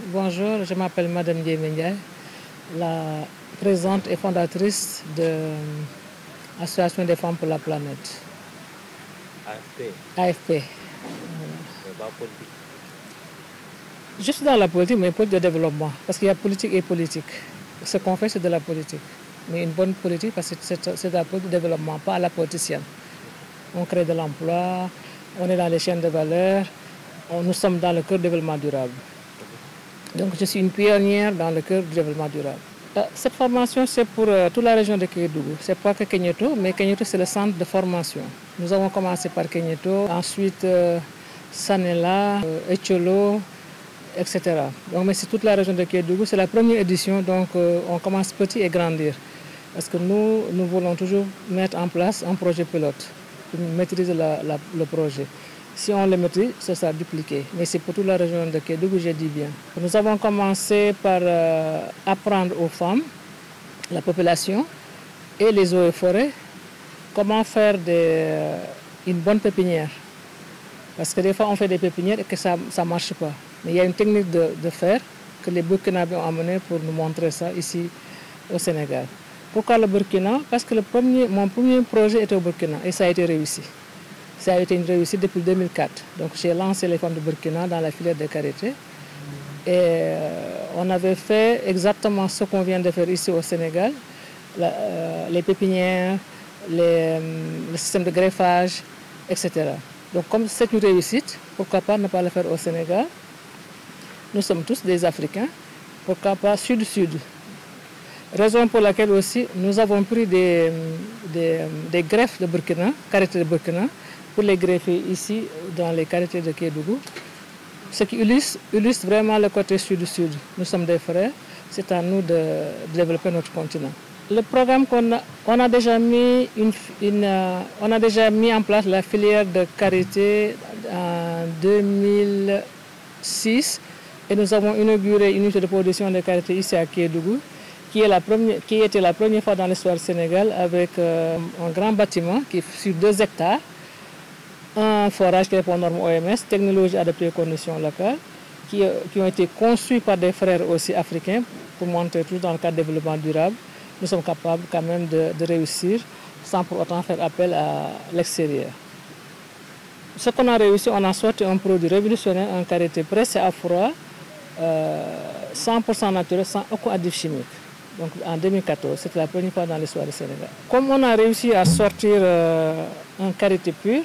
Bonjour, je m'appelle Madame Ndiaye, la présidente et fondatrice de l'Association des femmes pour la planète. AFP. AFP. Mais pas politique. Je suis dans la politique, mais politique de développement, parce qu'il y a politique et politique. Ce qu'on fait, c'est de la politique. Mais une bonne politique, parce que c'est de la politique de développement, pas à la politicienne. On crée de l'emploi, on est dans les chaînes de valeur, nous sommes dans le cœur du développement durable. Donc je suis une pionnière dans le cœur du développement durable. Cette formation, c'est pour toute la région de Kédougou. Ce n'est pas que Keñeto, mais Keñeto, c'est le centre de formation. Nous avons commencé par Keñeto, ensuite Sanela, Echolo, etc. Donc, mais c'est toute la région de Kédougou. C'est la première édition, donc on commence petit et grandir. Parce que nous voulons toujours mettre en place un projet pilote pour maîtriser le projet. Si on le maîtrise, ça sera dupliqué. Mais c'est pour toute la région de Kédougou, je dis bien. Nous avons commencé par apprendre aux femmes, la population et les eaux et forêts, comment faire une bonne pépinière. Parce que des fois, on fait des pépinières et que ça ne marche pas. Mais il y a une technique de faire que les Burkinabés ont amené pour nous montrer ça ici au Sénégal. Pourquoi le Burkina? Parce que mon premier projet était au Burkina et ça a été réussi. Ça a été une réussite depuis 2004. Donc j'ai lancé les femmes du Burkina dans la filière de karité. Et on avait fait exactement ce qu'on vient de faire ici au Sénégal. Les pépinières, le système de greffage, etc. Donc comme c'est une réussite, pourquoi pas ne pas le faire au Sénégal? Nous sommes tous des Africains. Pourquoi pas sud-sud? Raison pour laquelle aussi nous avons pris des greffes de Burkina, karité de Burkina, pour les greffer ici dans les karités de Kédougou. Ce qui illustre vraiment le côté sud-sud. Nous sommes des frères, c'est à nous de développer notre continent. Le programme on a déjà mis en place la filière de karité en 2006 et nous avons inauguré une unité de production de karité ici à Kédougou qui était la première fois dans l'histoire du Sénégal avec un grand bâtiment qui est sur 2 hectares. Un forage qui répond aux normes OMS, technologie adaptée aux conditions locales, qui ont été conçus par des frères aussi africains pour montrer tout dans le cadre du développement durable. Nous sommes capables quand même de réussir sans pour autant faire appel à l'extérieur. Ce qu'on a réussi, on a sorti un produit révolutionnaire en karité pressé à froid, 100% naturel, sans aucun additif chimique. Donc en 2014, c'était la première fois dans l'histoire du Sénégal. Comme on a réussi à sortir un karité pur,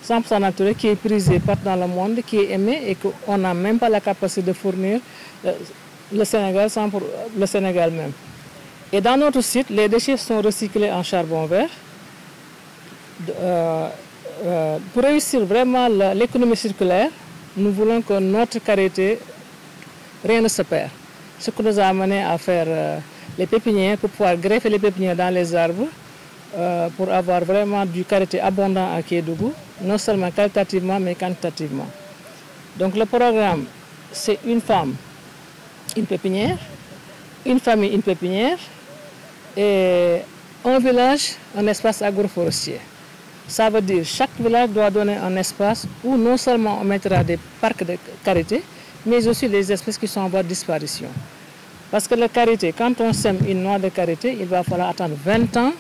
100% naturel, qui est prisé partout dans le monde, qui est aimé et qu'on n'a même pas la capacité de fournir le Sénégal sans pour le Sénégal même. Et dans notre site, les déchets sont recyclés en charbon vert. Pour réussir vraiment l'économie circulaire, nous voulons que notre karité, rien ne se perd. Ce qui nous a amené à faire les pépinières, pour pouvoir greffer les pépinières dans les arbres, pour avoir vraiment du karité abondant à Kédougou, non seulement qualitativement mais quantitativement. Donc le programme, c'est une femme, une pépinière, une famille, une pépinière, et un village, un espace agroforestier. Ça veut dire que chaque village doit donner un espace où non seulement on mettra des parcs de karité, mais aussi les espèces qui sont en voie de disparition. Parce que le karité, quand on sème une noix de karité, il va falloir attendre 20 ans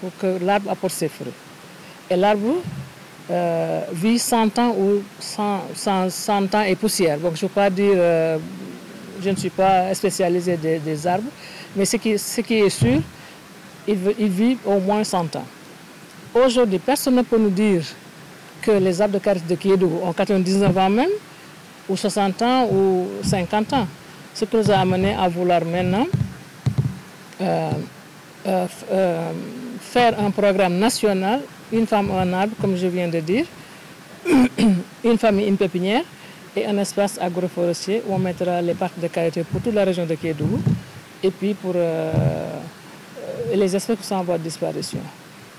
pour que l'arbre apporte ses fruits. Et l'arbre vit 100 ans ou 100 ans et poussière. Donc je ne peux pas dire, je ne suis pas spécialisée des arbres, mais ce qui est sûr, il vit au moins 100 ans. Aujourd'hui, personne ne peut nous dire que les arbres de karité de Kédougou ont 99 ans même, ou 60 ans, ou 50 ans. Ce qui nous a amené à vouloir maintenant faire un programme national, une femme, un arbre, comme je viens de dire, une famille, une pépinière, et un espace agroforestier où on mettra les parcs de karité pour toute la région de Kédougou, et puis pour les espèces qui sont en voie de disparition.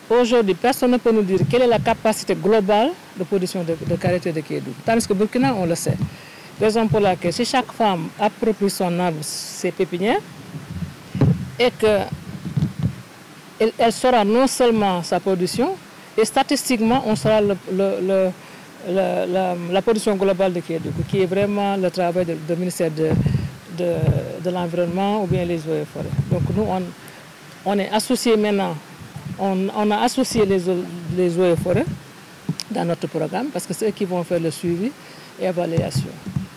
Aujourd'hui, personne ne peut nous dire quelle est la capacité globale de production de karité de Kédougou. Tandis que Burkina, on le sait. Raison pour laquelle, si chaque femme approprie son arbre, ses pépinières, et qu'elle saura non seulement sa production, et statistiquement, on saura la production globale de Kédougou, qui est vraiment le travail du ministère de l'environnement ou bien les eaux et forêts. Donc nous, on est associés maintenant, on a associé les eaux et forêts dans notre programme parce que c'est eux qui vont faire le suivi et évaluation.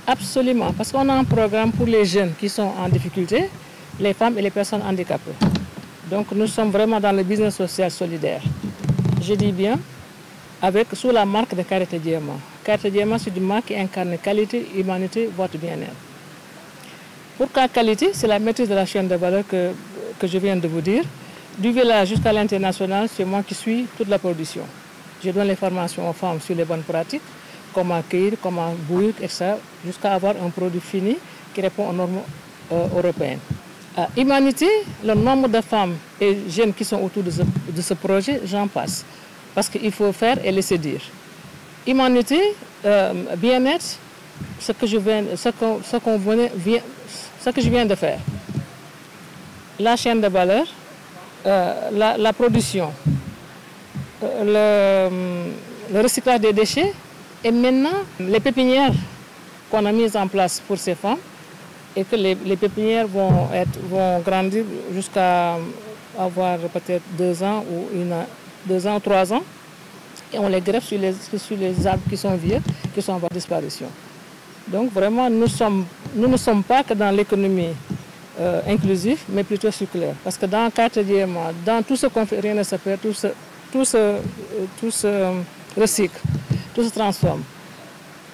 Absolument, parce qu'on a un programme pour les jeunes qui sont en difficulté, les femmes et les personnes handicapées. Donc nous sommes vraiment dans le business social solidaire. Je dis bien, sous la marque de Carité Diamant. Carité Diamant, c'est une marque qui incarne qualité, humanité, votre bien-être. Pourquoi qualité? C'est la maîtrise de la chaîne de valeur que je viens de vous dire. Du village jusqu'à l'international, c'est moi qui suis toute la production. Je donne les formations aux femmes sur les bonnes pratiques, comment cueillir, comment bouillir, etc., jusqu'à avoir un produit fini qui répond aux normes européennes. Humanité, le nombre de femmes et jeunes qui sont autour de ce projet, j'en passe. Parce qu'il faut faire et laisser dire. Humanité, bien-être, ce que je viens de faire. La chaîne de valeur, la production, le recyclage des déchets et maintenant les pépinières qu'on a mises en place pour ces femmes et que les pépinières vont grandir jusqu'à avoir peut-être 2 ans ou 2 ans ou 3 ans et on les greffe sur les arbres qui sont vieux, qui sont en voie de disparition. Donc vraiment nous ne sommes pas que dans l'économie inclusive, mais plutôt circulaire. Parce que dans Carité Diamant, dans tout ce qu'on fait, rien ne se perd, tout se recycle, tout se transforme.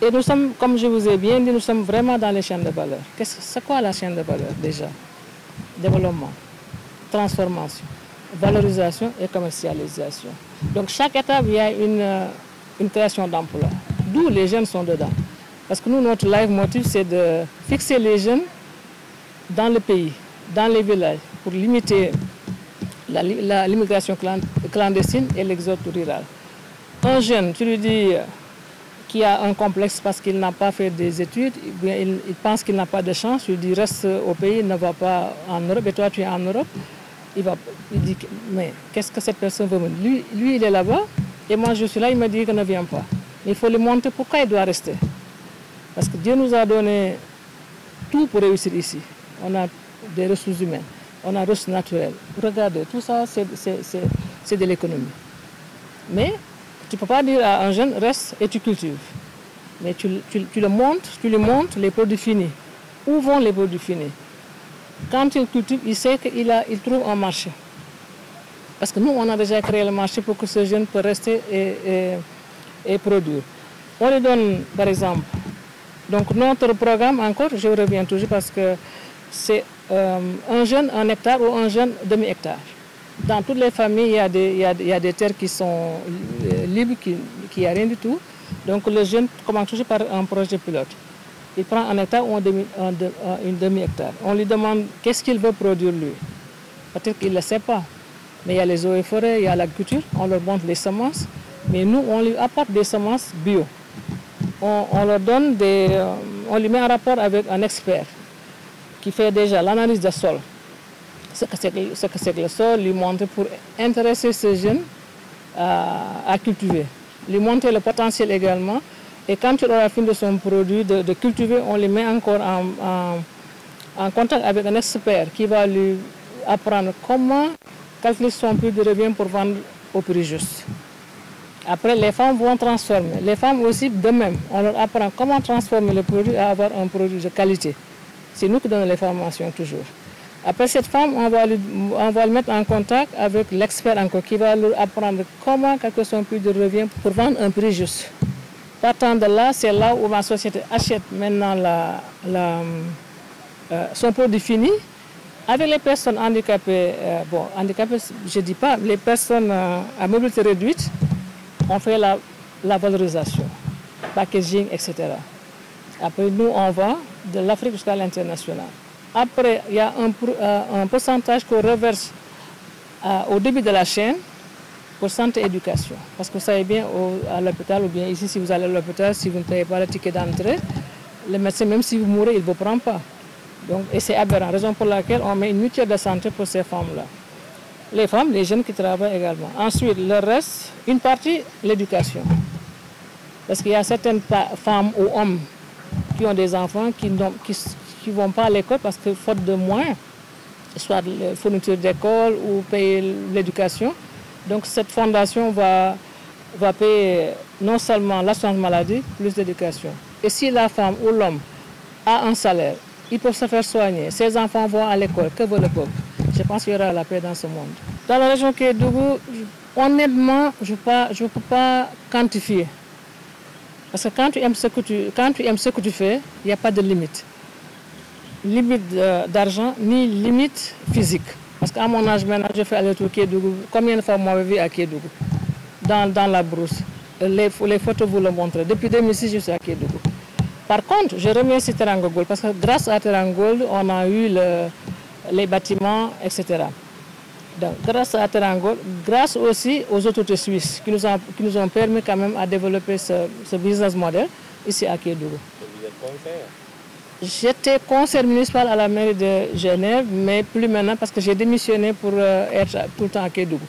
Et nous sommes, comme je vous ai bien dit, nous sommes vraiment dans les chaînes de valeur. C'est quoi la chaîne de valeur déjà? Développement, transformation, valorisation et commercialisation. Donc chaque étape, il y a une création d'emploi. D'où les jeunes sont dedans. Parce que nous, notre leitmotiv, c'est de fixer les jeunes dans le pays, dans les villages, pour limiter l'immigration clandestine et l'exode rural. Un jeune, tu lui dis qu'il a un complexe parce qu'il n'a pas fait des études, il pense qu'il n'a pas de chance, tu lui dis reste au pays, ne va pas en Europe, et toi tu es en Europe, il dit mais qu'est-ce que cette personne veut me dire? Lui, il est là-bas, et moi je suis là, il me dit qu'il ne vient pas. Mais il faut lui montrer pourquoi il doit rester. Parce que Dieu nous a donné tout pour réussir ici. On a des ressources humaines, on a des ressources naturelles. Regardez, tout ça, c'est de l'économie. Mais tu ne peux pas dire à un jeune, reste et tu cultives. Mais tu lui montres les produits finis. Où vont les produits finis? Quand il cultive, il sait qu'il trouve un marché. Parce que nous, on a déjà créé le marché pour que ce jeune puisse rester et produire. On lui donne, par exemple, donc notre programme, encore, je reviens toujours parce que c'est un jeune 1 hectare ou un jeune demi-hectare. Dans toutes les familles, il y a des terres qui sont libres, qui n'y a rien du tout. Donc le jeune commence toujours par un projet pilote. Il prend 1 hectare ou une demi-hectare. On lui demande qu'est-ce qu'il veut produire lui. Peut-être qu'il ne le sait pas. Mais il y a les eaux et forêts, il y a l'agriculture, on leur montre les semences. Mais nous, on lui apporte des semences bio. On leur donne on lui met en rapport avec un expert qui fait déjà l'analyse des sols. Ce que c'est que le sol, lui montrer pour intéresser ces jeunes à cultiver. Lui montrer le potentiel également. Et quand il aura fini de son produit de cultiver, on les met encore en contact avec un expert qui va lui apprendre comment calculer son prix de revient pour vendre au prix juste. Après, les femmes vont transformer. Les femmes aussi, de même, on leur apprend comment transformer le produit à avoir un produit de qualité. C'est nous qui donnons les formations toujours. Après cette femme, on va le mettre en contact avec l'expert encore qui va leur apprendre comment calculer son prix de revient pour vendre un prix juste. Partant de là, c'est là où ma société achète maintenant son produit fini. Avec les personnes handicapées, handicapées, je ne dis pas, les personnes à mobilité réduite, on fait la valorisation, packaging, etc. Après, nous, on va de l'Afrique jusqu'à l'international. Après, il y a un pourcentage qu'on reverse au début de la chaîne pour santé et éducation. Parce que vous savez bien, à l'hôpital ou bien ici, si vous allez à l'hôpital, si vous ne payez pas le ticket d'entrée, le médecin, même si vous mourrez, il ne vous prend pas. Donc, et c'est aberrant, raison pour laquelle on met une mutuelle de santé pour ces femmes-là. Les femmes, les jeunes qui travaillent également. Ensuite, le reste, une partie, l'éducation. Parce qu'il y a certaines femmes ou hommes qui ont des enfants qui qui ne vont pas à l'école parce que faute de moyens, soit la fourniture d'école ou payer l'éducation. Donc cette fondation va payer non seulement l'assurance maladie, plus d'éducation. Et si la femme ou l'homme a un salaire, ils peuvent se faire soigner, ses enfants vont à l'école, que veut le peuple? Je pense qu'il y aura la paix dans ce monde. Dans la région Kédougou, honnêtement, je ne peux pas quantifier. Parce que quand tu aimes ce que tu fais, il n'y a pas de limite. Limite d'argent, ni limite physique. Parce qu'à mon âge maintenant, je fais aller-retour Kédougou. Combien de fois m'avez vu à Kédougou? Dans la brousse. Les photos vous le montrent. Depuis 2006, je suis à Kédougou. Par contre, je remercie Teranga Gold parce que grâce à Teranga Gold, on a eu les bâtiments, etc. Donc, grâce à Teranga Gold, grâce aussi aux autorités suisses qui nous ont permis quand même à développer ce business model ici à Kédougou. Vous êtes conseiller? J'étais conseillère municipale à la mairie de Genève, mais plus maintenant parce que j'ai démissionné pour être tout le temps à Kédougou.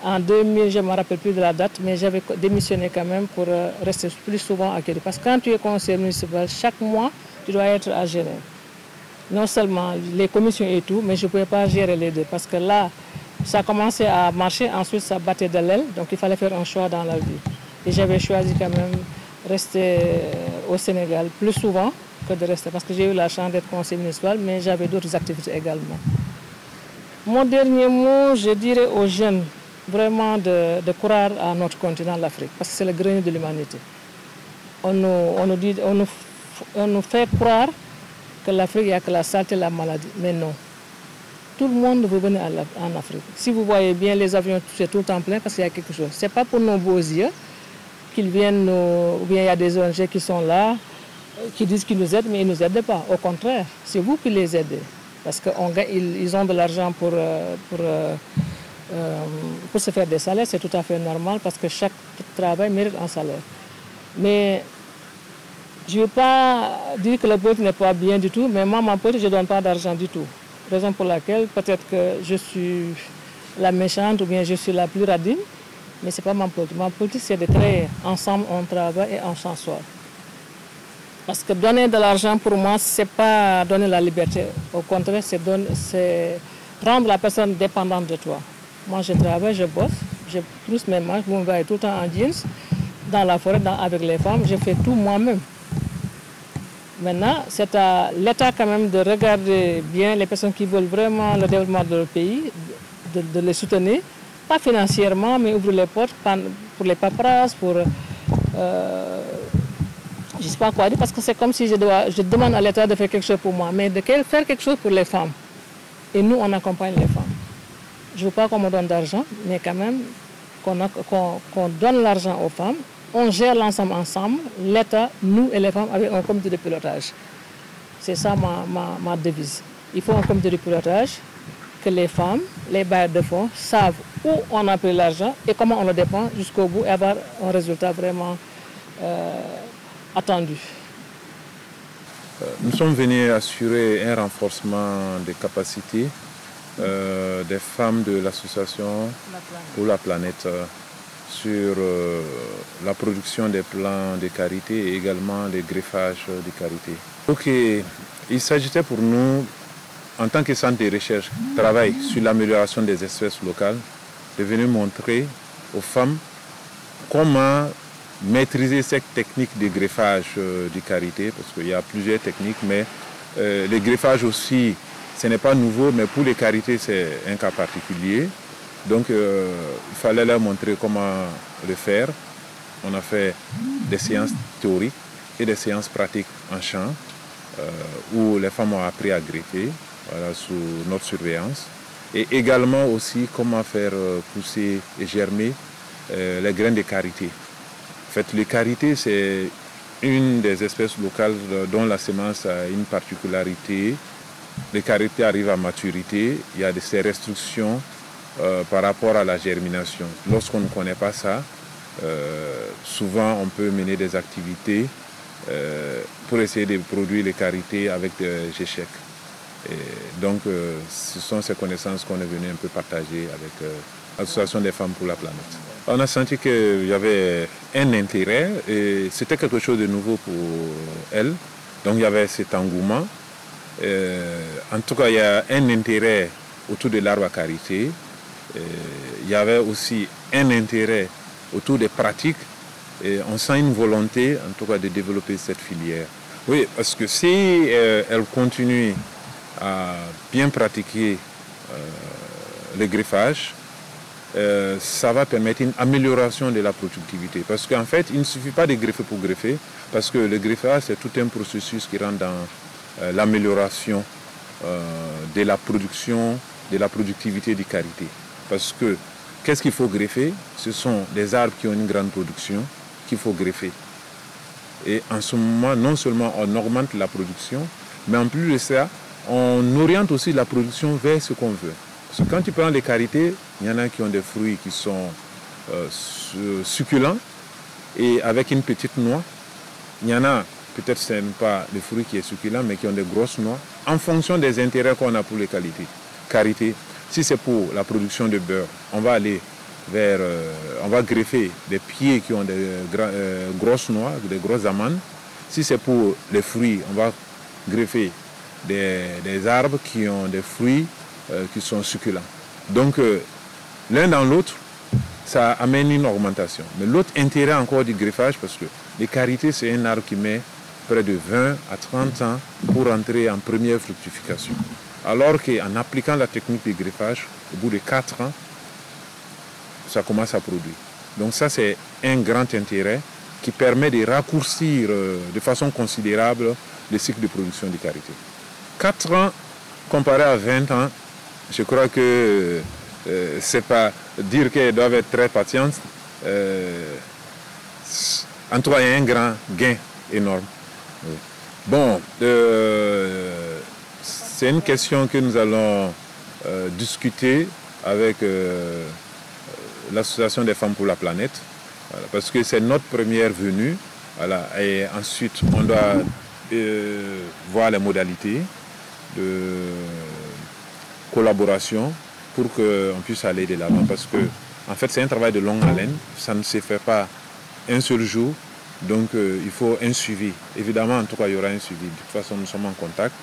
En 2000, je ne me rappelle plus de la date, mais j'avais démissionné quand même pour rester plus souvent à Kédougou. Parce que quand tu es conseiller municipal, chaque mois, tu dois être à Genève. Non seulement les commissions et tout, mais je ne pouvais pas gérer les deux. Parce que là, ça commençait à marcher, ensuite ça battait de l'aile, donc il fallait faire un choix dans la vie. Et j'avais choisi quand même de rester au Sénégal plus souvent que de rester, parce que j'ai eu la chance d'être conseiller municipal, mais j'avais d'autres activités également. Mon dernier mot, je dirais aux jeunes, vraiment de croire à notre continent, l'Afrique, parce que c'est le grenier de l'humanité. On nous fait croire que l'Afrique, il n'y a que la saleté et la maladie, mais non. Tout le monde veut venir en Afrique. Si vous voyez bien, les avions, c'est tout le temps plein parce qu'il y a quelque chose. Ce n'est pas pour nos beaux yeux qu'ils viennent, ou bien il y a des ONG qui sont là, qui disent qu'ils nous aident, mais ils ne nous aident pas. Au contraire, c'est vous qui les aidez. Parce qu'ils ont de l'argent pour se faire des salaires, c'est tout à fait normal parce que chaque travail mérite un salaire. Mais je ne veux pas dire que le politique n'est pas bien du tout, mais moi, ma politique, je ne donne pas d'argent du tout. Raison pour laquelle peut-être que je suis la méchante ou bien je suis la plus radine, mais ce n'est pas ma politique. Ma politique, c'est de créer ensemble, on travaille et on s'en sort. Parce que donner de l'argent pour moi, ce n'est pas donner la liberté. Au contraire, c'est rendre la personne dépendante de toi. Moi, je travaille, je bosse, je trousse mes manches, vous me voyez tout le temps en jeans, dans la forêt, avec les femmes, je fais tout moi-même. Maintenant, c'est à l'État quand même de regarder bien les personnes qui veulent vraiment le développement de leur pays, de les soutenir, pas financièrement, mais ouvrir les portes pour les paperasses, pour... je ne sais pas quoi dire, parce que c'est comme si je demande à l'État de faire quelque chose pour moi, mais de faire quelque chose pour les femmes. Et nous, on accompagne les femmes. Je ne veux pas qu'on me donne d'argent, mais quand même qu'on donne l'argent aux femmes. On gère l'ensemble ensemble, l'État, nous et les femmes, avec un comité de pilotage. C'est ça ma devise. Il faut un comité de pilotage, que les femmes, les bailleurs de fonds savent où on a pris l'argent et comment on le dépense jusqu'au bout et avoir un résultat vraiment attendu. Nous sommes venus assurer un renforcement des capacités des femmes de l'association pour la planète sur la production des plans de karité et également les greffages de karité. Donc, il s'agissait pour nous, en tant que centre de recherche, travail sur l'amélioration des espèces locales, de venir montrer aux femmes comment maîtriser cette technique de greffage de karité, parce qu'il y a plusieurs techniques, mais le greffage aussi, ce n'est pas nouveau, mais pour les karités, c'est un cas particulier. Donc, il fallait leur montrer comment le faire. On a fait des séances théoriques et des séances pratiques en champ, où les femmes ont appris à greffer, voilà, sous notre surveillance. Et également aussi comment faire pousser et germer les graines de karité. En fait, les karités, c'est une des espèces locales dont la semence a une particularité. Les karités arrivent à maturité, il y a ces restrictions par rapport à la germination. Lorsqu'on ne connaît pas ça, souvent on peut mener des activités pour essayer de produire les karités avec des échecs. Et donc ce sont ces connaissances qu'on est venu un peu partager avec l'Association des femmes pour la planète. On a senti qu'il y avait un intérêt et c'était quelque chose de nouveau pour elles. Donc il y avait cet engouement En tout cas, il y a un intérêt autour de l'arbre à karité. Il y avait aussi un intérêt autour des pratiques. Et on sent une volonté, en tout cas, de développer cette filière. Oui, parce que si elle continue à bien pratiquer le greffage, ça va permettre une amélioration de la productivité. Parce qu'en fait, il ne suffit pas de greffer pour greffer, parce que le greffage, c'est tout un processus qui rentre dans l'amélioration de la production, de la productivité du karité. Parce que, qu'est-ce qu'il faut greffer? Ce sont des arbres qui ont une grande production qu'il faut greffer. Et en ce moment, non seulement on augmente la production, mais en plus de ça, on oriente aussi la production vers ce qu'on veut. Parce que quand tu prends les karités, il y en a qui ont des fruits qui sont succulents et avec une petite noix. Il y en a, peut-être ce n'est pas le fruit qui est succulent, mais qui ont des grosses noix, en fonction des intérêts qu'on a pour les karités. Si c'est pour la production de beurre, on va aller vers, on va greffer des pieds qui ont des grosses noix, des grosses amandes. Si c'est pour les fruits, on va greffer des arbres qui ont des fruits qui sont succulents. Donc l'un dans l'autre, ça amène une augmentation. Mais l'autre intérêt encore du greffage, parce que les karités, c'est un arbre qui met près de 20 à 30 ans pour entrer en première fructification. Alors qu'en appliquant la technique du greffage, au bout de 4 ans, ça commence à produire. Donc ça, c'est un grand intérêt qui permet de raccourcir de façon considérable le cycle de production du karité. 4 ans comparé à 20 ans, je crois que c'est pas dire qu'elles doivent être très patientes. En tout cas, il y a un grand gain énorme. Oui. Bon, c'est une question que nous allons discuter avec l'Association des femmes pour la planète, voilà, parce que c'est notre première venue. Voilà, et ensuite, on doit voir les modalités de collaboration pour qu'on puisse aller de l'avant. Parce que, en fait, c'est un travail de longue haleine. Ça ne se fait pas un seul jour. Donc, il faut un suivi. Évidemment, en tout cas, il y aura un suivi. De toute façon, nous sommes en contact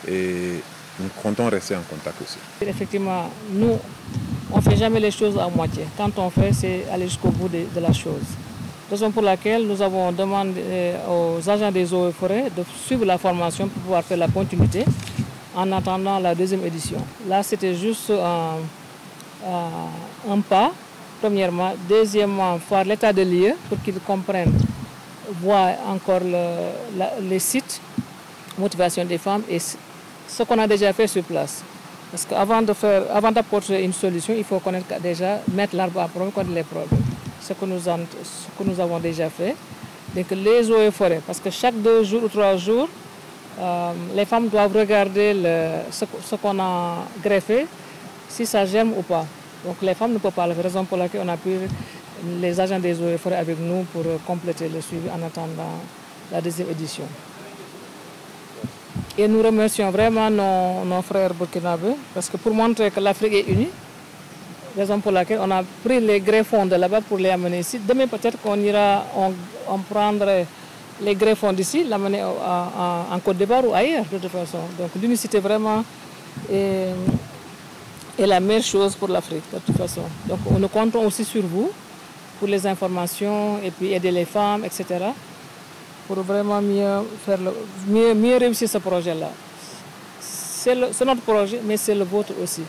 et nous comptons rester en contact aussi. Effectivement, nous, on ne fait jamais les choses à moitié. Quand on fait, c'est aller jusqu'au bout de la chose. Raison pour laquelle nous avons demandé aux agents des eaux et forêts de suivre la formation pour pouvoir faire la continuité en attendant la deuxième édition. Là, c'était juste un pas, premièrement. Deuxièmement, faire l'état de lieu pour qu'ils comprennent, voir encore les sites, motivation des femmes et ce qu'on a déjà fait sur place. Parce qu'avant d'apporter une solution, il faut connaître déjà, mettre l'arbre à problème, connaître les problèmes. Ce que nous avons déjà fait. Donc les eaux et forêts, parce que chaque 2 jours ou 3 jours, les femmes doivent regarder ce qu'on a greffé, si ça germe ou pas. Donc les femmes ne peuvent pas, la raison pour laquelle on a pris les agents des eaux et forêts avec nous pour compléter le suivi en attendant la deuxième édition. Et nous remercions vraiment nos frères burkinabés, parce que pour montrer que l'Afrique est unie, raison pour laquelle on a pris les greffons de là-bas pour les amener ici. Demain, peut-être qu'on ira, on prendrait les greffons d'ici, l'amener en Côte d'Ivoire ou ailleurs, de toute façon. Donc l'unicité vraiment est la meilleure chose pour l'Afrique, de toute façon. Donc nous comptons aussi sur vous pour les informations et puis aider les femmes, etc. pour vraiment mieux réussir ce projet-là. C'est notre projet, mais c'est le vôtre aussi.